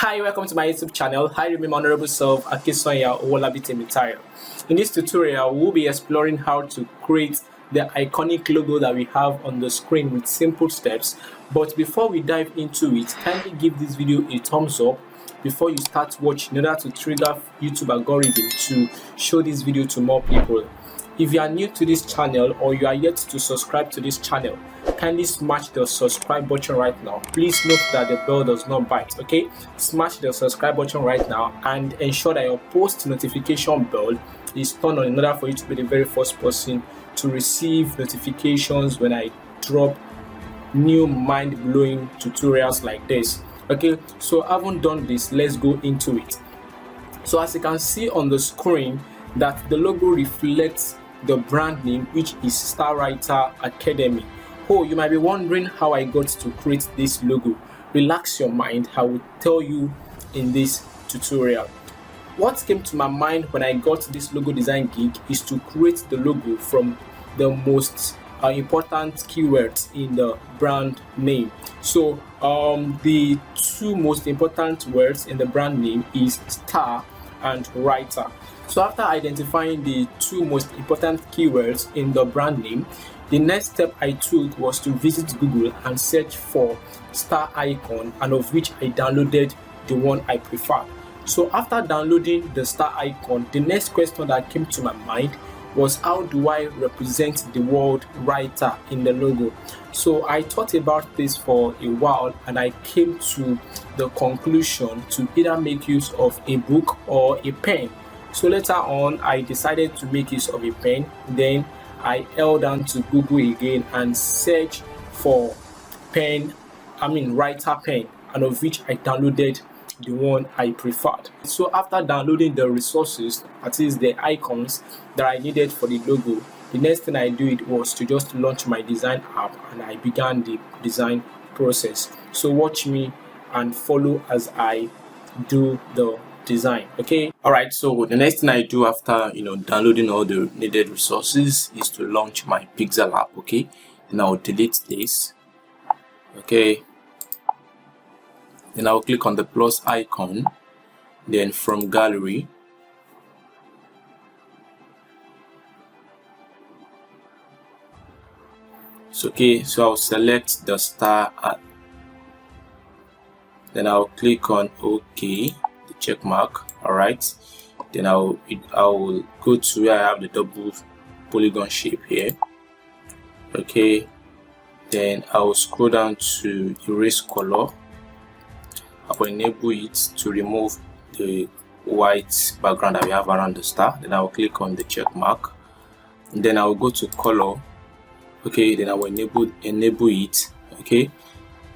Hi, welcome to my YouTube channel. Hi, remember honorable self Akisonya Owolabitemitaro. In this tutorial, we'll be exploring how to create the iconic logo that we have on the screen with simple steps. But before we dive into it, kindly give this video a thumbs up before you start watching in order to trigger YouTube algorithm to show this video to more people. If you are new to this channel or you are yet to subscribe to this channel, kindly smash the subscribe button right now. Please note that the bell does not bite, okay? Smash the subscribe button right now and ensure that your post notification bell is turned on in order for you to be the very first person to receive notifications when I drop new mind-blowing tutorials like this. Okay, so having done this, let's go into it. So as you can see on the screen, that the logo reflects the brand name, which is Star Writer Academy. Oh, you might be wondering how I got to create this logo. Relax your mind, I will tell you in this tutorial. What came to my mind when I got this logo design gig is to create the logo from the most important keywords in the brand name. So the two most important words in the brand name is star and writer. So after identifying the two most important keywords in the brand name, the next step I took was to visit Google and search for star icon, and of which I downloaded the one I prefer. So after downloading the star icon, the next question that came to my mind was, how do I represent the word writer in the logo? So I thought about this for a while and I came to the conclusion to either make use of a book or a pen. So later on, I decided to make use of a pen. Then I held down to Google again and searched for writer pen, and of which I downloaded the one I preferred. So after downloading the resources, that is the icons that I needed for the logo, the next thing I did was to just launch my design app and I began the design process. So watch me and follow as I do the design. Okay, all right, so the next thing I do after downloading all the needed resources is to launch my Pixellab. Okay, and I'll delete this. Okay, then I'll click on the plus icon, then from gallery so I'll select the star art, then I'll click on OK, the check mark. All right, then I'll go to where I have the double polygon shape here. Okay, then I'll scroll down to erase color. I will enable it to remove the white background that we have around the star. Then I'll click on the check mark, and then I'll go to color. Okay, then I will enable it. Okay,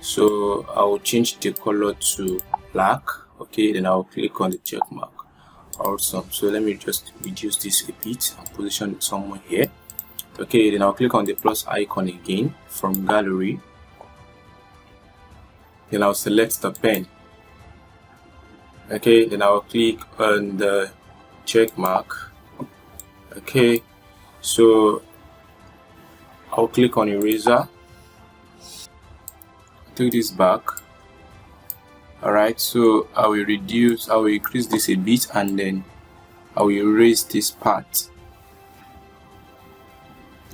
so I will change the color to black. Okay, then I'll click on the check mark. Awesome. So let me just reduce this a bit and position it somewhere here. Okay, then I'll click on the plus icon again from gallery. Then I'll select the pen. Okay, then I'll click on the check mark. Okay, so I'll click on eraser, take this back. All right, so I will increase this a bit, and then I will erase this part.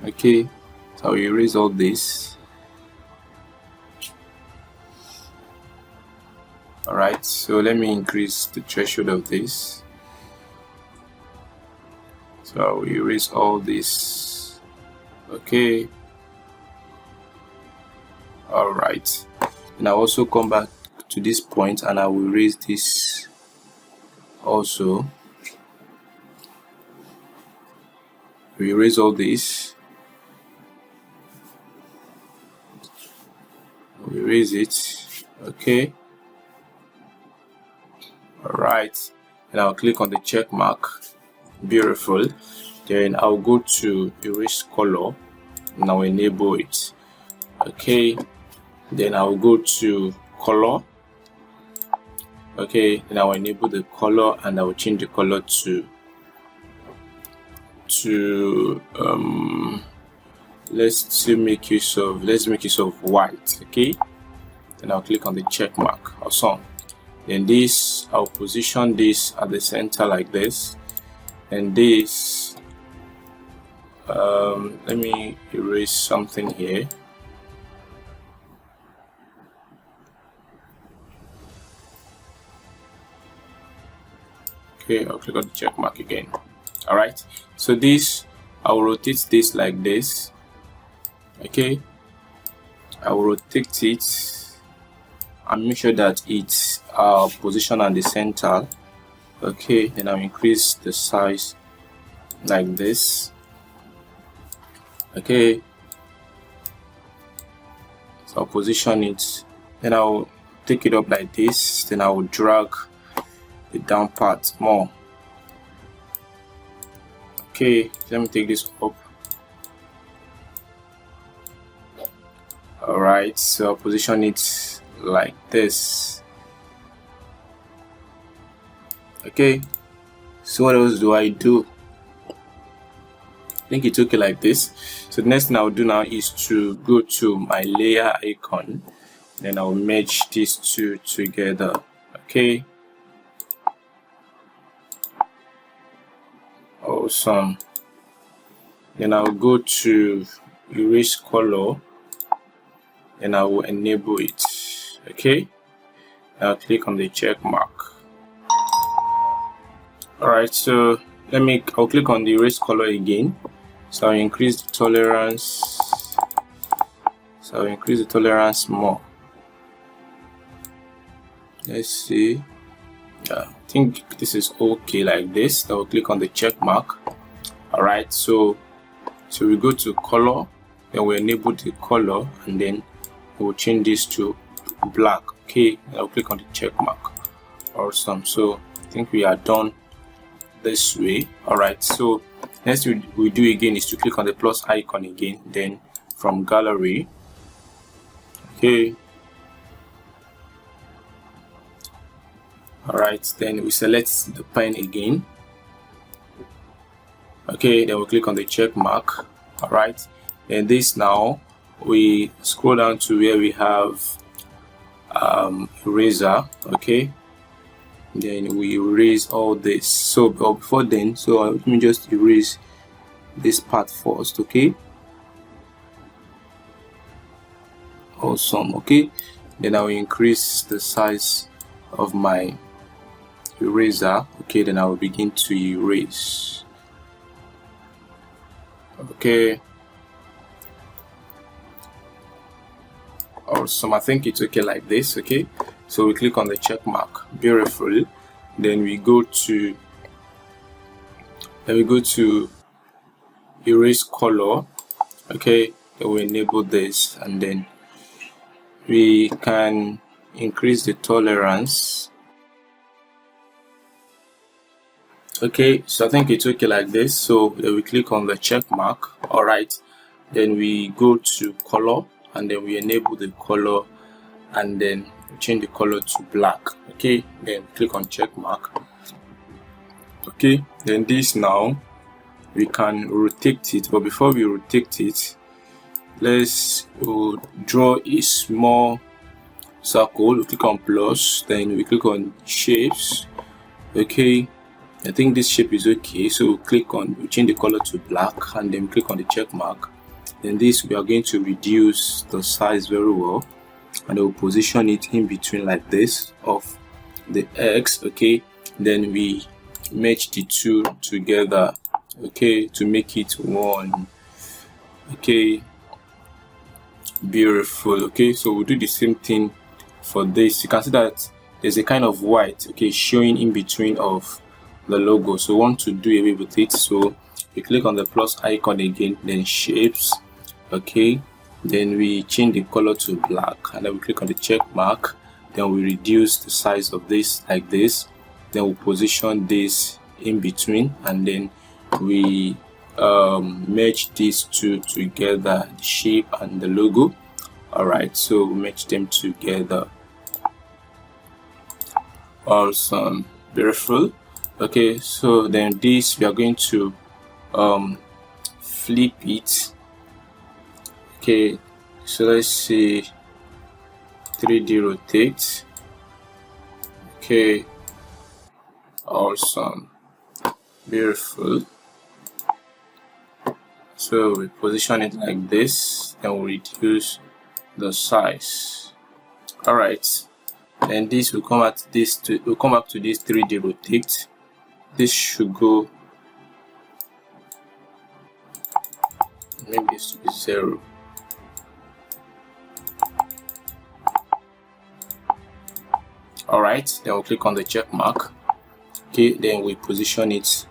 Okay, so I will erase all this. All right, so let me increase the threshold of this. So I will erase all this. Okay, all right, and I'll also come back to this point and I will erase this also. We erase all this. We erase it. Okay. All right, and I'll click on the check mark. Beautiful. Then I'll go to erase color and I'll enable it. Okay, then I'll go to color. Okay, then I'll enable the color and I will change the color to let's make use of white. Okay, then I'll click on the check mark. Awesome. Then this, I'll position this at the center like this, and this, let me erase something here. Okay, I'll click on the check mark again. All right, so this, I'll rotate this like this. Okay, I will rotate it and make sure that it's positioned at the center. Okay, then I'll increase the size like this. Okay, so I'll position it, then I'll take it up like this, then I will drag the down part more. Okay, let me take this up. All right, so I'll position it like this. Okay, so what else do I do? I think it's okay like this. So the next thing I'll do now is to go to my layer icon, then I'll merge these two together. Okay, awesome. Then I'll go to erase color, and I will enable it. Okay, I'll click on the check mark. All right, so I'll click on the erase color again. So I'll increase the tolerance. So I'll increase the tolerance more. Let's see. Yeah, I think this is okay like this. I'll click on the check mark. All right, so we go to color, then we enable the color, and then we'll change this to black. Okay, I'll click on the check mark. Awesome. So I think we are done this way. All right, so next we do again is to click on the plus icon again, then from gallery. Okay, all right, then we select the pen again. Okay, then we click on the check mark. All right, and this, now we scroll down to where we have eraser. Okay, then we erase all this. So before then, so let me just erase this part first. Okay, awesome. Okay, then I will increase the size of my eraser. Okay, then I will begin to erase. Okay, awesome. I think it's okay like this. Okay, so we click on the check mark. Beautiful. Then we go to erase color. Okay, then we enable this, and then we can increase the tolerance. Okay, so I think it's okay like this. So then we click on the check mark. All right, then we go to color, and then we enable the color, and then change the color to black. Okay, then click on check mark. Okay, then this, now we can rotate it, but before we rotate it, let's draw a small circle. We click on plus, then we click on shapes. Okay, I think this shape is okay, so we change the color to black, and then click on the check mark. Then this, we are going to reduce the size very well, and we'll position it in between like this of the X. Okay, then we merge the two together, okay, to make it one. Okay, beautiful. Okay, so we'll do the same thing for this. You can see that there's a kind of white, okay, showing in between of the logo, so we want to do away with it. So we click on the plus icon again, then shapes. Okay, then we change the color to black, and then we click on the check mark, then we reduce the size of this like this, then we position this in between, and then we merge these two together, the shape and the logo. All right, so we merge them together. Awesome, beautiful. Okay, so then this, we are going to flip it. Okay, so let's see, 3D rotate. Okay, awesome, beautiful. So we position it like this, and we reduce the size. All right, and this will come at this will come back to this 3D rotate. This should go, maybe this should be 0. All right, then we'll click on the check mark. Okay, then we position it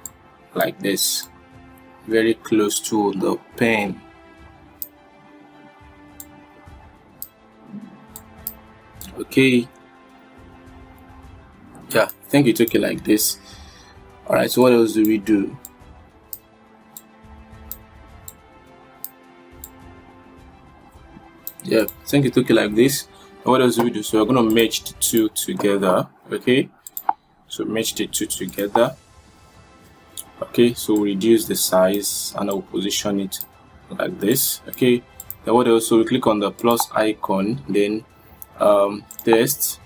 like this, very close to the pen. Okay, yeah, I think it's okay like this. All right, so what else do we do? Yeah, I think it's okay like this. And what else do we do? So we're going to merge the two together. Okay, so merge the two together. Okay, so we reduce the size and I'll position it like this. Okay, then what else? So we click on the plus icon, then test.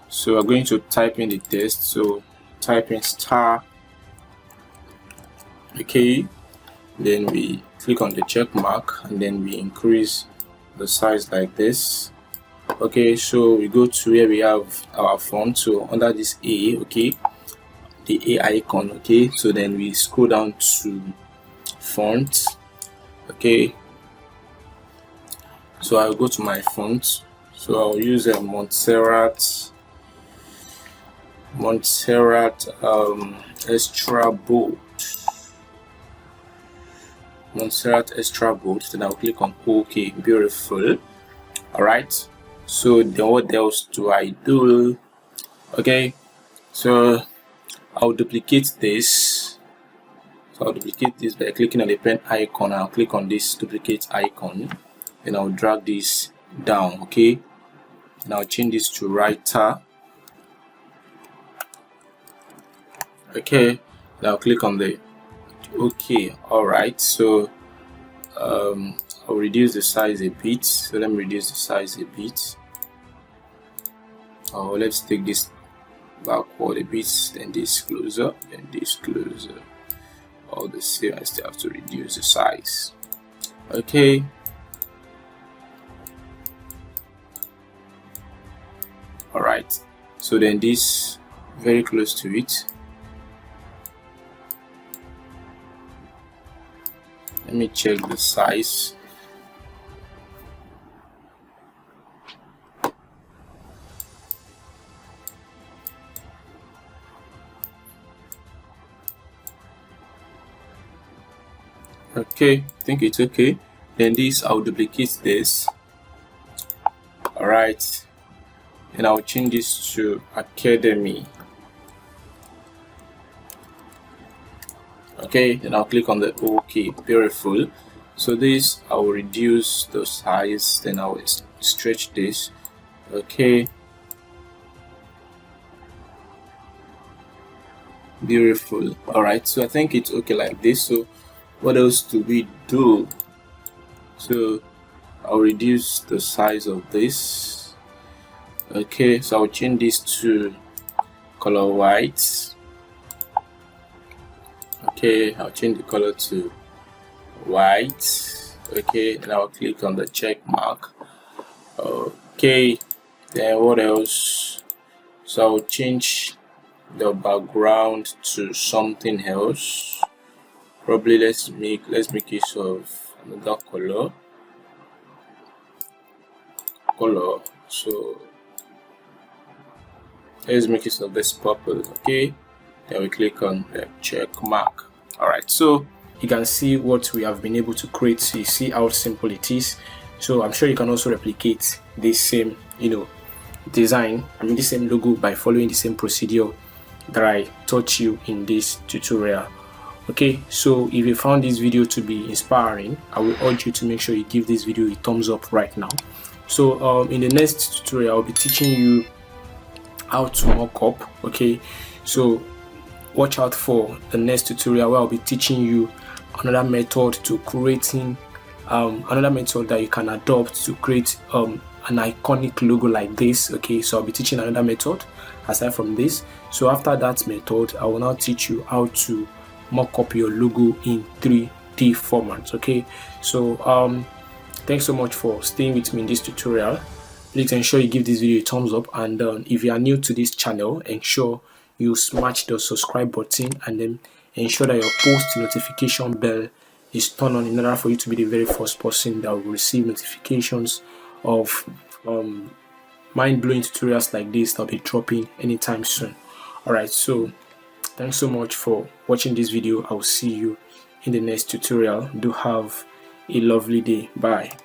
So we're going to type in the test. So type in star. Okay, then we click on the check mark and then we increase the size like this. Okay, so we go to where we have our font. So under this A, okay, the A icon. Okay, so then we scroll down to font. Okay, so I'll go to my font. So I'll use a Montserrat extra bold. Montserrat extra bold. Then I'll click on OK. Beautiful. All right, so then what else do I do? Okay, so I'll duplicate this. So I'll duplicate this by clicking on the pen icon. I'll click on this duplicate icon, then I'll drag this down. Okay, and I'll change this to writer. Okay, now click on the OK. All right, so I'll reduce the size a bit. So let me reduce the size a bit. Oh, let's take this backward a bit, then this closer, then this closer. All the same, I still have to reduce the size. Okay. All right, so then this very close to it. Let me check the size. Okay, I think it's okay. Then this, I'll duplicate this. All right, and I'll change this to Academy. Okay, then I'll click on the OK. Beautiful. So this, I will reduce the size, then I will stretch this. Okay, beautiful. All right, so I think it's okay like this. So what else do we do? So I'll reduce the size of this. Okay, so I'll change this to color white. Okay, I'll change the color to white. Okay, and I'll click on the check mark. Okay, then what else? So I'll change the background to something else. Probably let's make use of another color. So let's make use of this purple. Okay, then we click on the check mark. All right, so you can see what we have been able to create. You see how simple it is. So I'm sure you can also replicate this same design, the same logo, by following the same procedure that I taught you in this tutorial. Okay, so if you found this video to be inspiring, I will urge you to make sure you give this video a thumbs up right now. So in the next tutorial, I'll be teaching you how to mock up. Okay, so watch out for the next tutorial where I'll be teaching you another method to creating another method that you can adopt to create an iconic logo like this. Okay, so I'll be teaching another method aside from this. So after that method, I will now teach you how to mock up your logo in 3D format. Okay, so thanks so much for staying with me in this tutorial. Please ensure you give this video a thumbs up, and if you are new to this channel, ensure you smash the subscribe button and then ensure that your post notification bell is turned on in order for you to be the very first person that will receive notifications of mind-blowing tutorials like this that will be dropping anytime soon. Alright, so thanks so much for watching this video. I will see you in the next tutorial. Do have a lovely day. Bye.